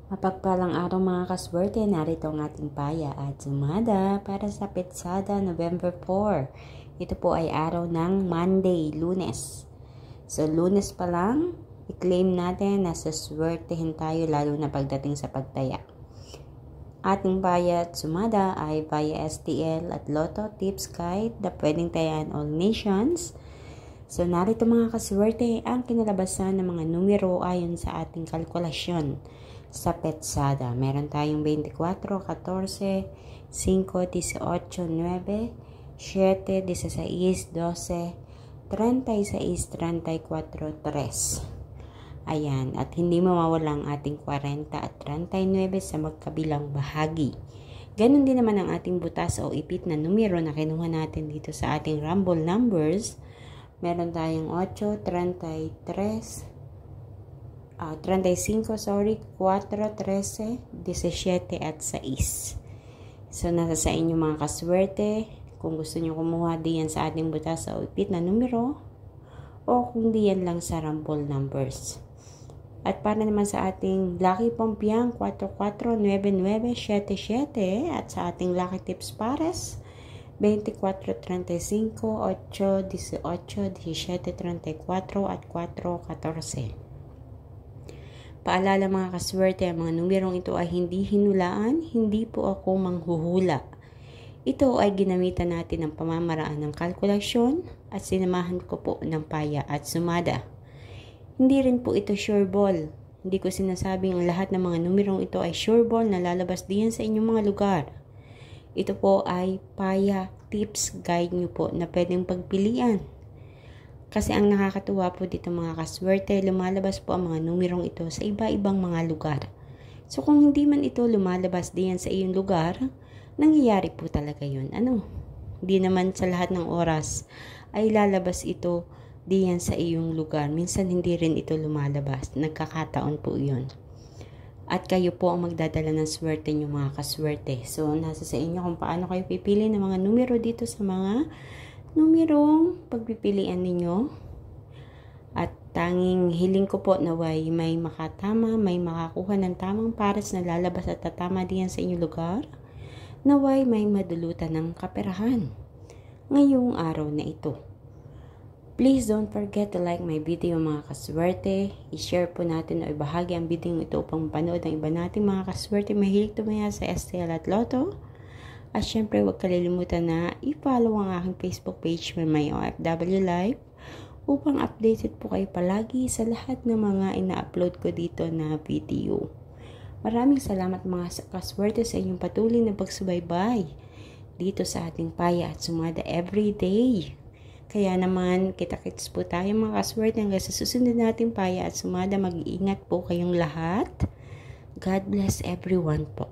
Mapagpalang araw mga kaswerte, narito ang ating paya at sumada para sa Petsada November 4. Ito po ay araw ng Monday, Lunes. So Lunes pa lang, i-claim natin na saswertehin tayo lalo na pagdating sa pagtaya. Ating paya at sumada ay via STL at Lotto Tips Guide na pwedeng tayaan all nations. So narito mga kaswerte ang kinalabasan ng mga numero ayon sa ating kalkulasyon sa Petsada. Meron tayong 24, 14, 5, 18, 9, 7, 16, 12, 36, 34, 3. Ayan, at hindi mawawala ang ating 40 at 39 sa magkabilang bahagi. Ganon din naman ang ating butas o ipit na numero na kinuha natin dito sa ating rumble numbers. Meron tayong 8, 33, 35, 4, 13, 17 at 6. So, nasa sa inyo mga kaswerte. Kung gusto nyo kumuha diyan sa ating butas o ipit na numero o kung diyan lang sa rumble numbers. At para naman sa ating Lucky Pompiang 44, 99, 77 at sa ating Lucky Tips Pares 24, 35, 8, 18, 17, 34 at 4, 14. Paalala mga kaswerte, ang mga numerong ito ay hindi hinulaan, hindi po ako manghuhula. Ito ay ginamitan natin ng pamamaraan ng kalkulasyon at sinamahan ko po ng paya at sumada. Hindi rin po ito sure ball. Hindi ko sinasabing ang lahat ng mga numerong ito ay sure ball na lalabas diyan sa inyong mga lugar. Ito po ay paya tips guide nyo po na pwedeng pagpilian. Kasi ang nakakatuwa po dito mga kaswerte, lumalabas po ang mga numerong ito sa iba-ibang mga lugar. So kung hindi man ito lumalabas diyan sa iyong lugar, nangyayari po talaga yun. Hindi naman sa lahat ng oras ay lalabas ito diyan sa iyong lugar. Minsan hindi rin ito lumalabas. Nagkakataon po yun. At kayo po ang magdadala ng swerte nyo mga kaswerte. So nasa sa inyo kung paano kayo pipili ng mga numero dito sa mga numerong pagpipilian ninyo. At tanging hiling ko po naway may makatama, may makakuha ng tamang pares na lalabas at tatama diyan sa inyong lugar. Naway may madulutan ng kaperahan ngayong araw na ito. Please don't forget to like my video mga kaswerte. I-share po natin o ibahagi ang video ito upang panood ng iba nating mga kaswerte mahilig tumaya sa STL at Lotto. At syempre, huwag kalilimutan na i-follow ang aking Facebook page with my OFW Life upang updated po kayo palagi sa lahat ng mga ina-upload ko dito na video. Maraming salamat mga kaswerte sa inyong patuloy na pagsubaybay dito sa ating paya at sumada everyday. Kaya naman, kita-kits po tayo mga kaswerte hanggang sa susunod nating paya at sumada. Mag-iingat po kayong lahat. God bless everyone po.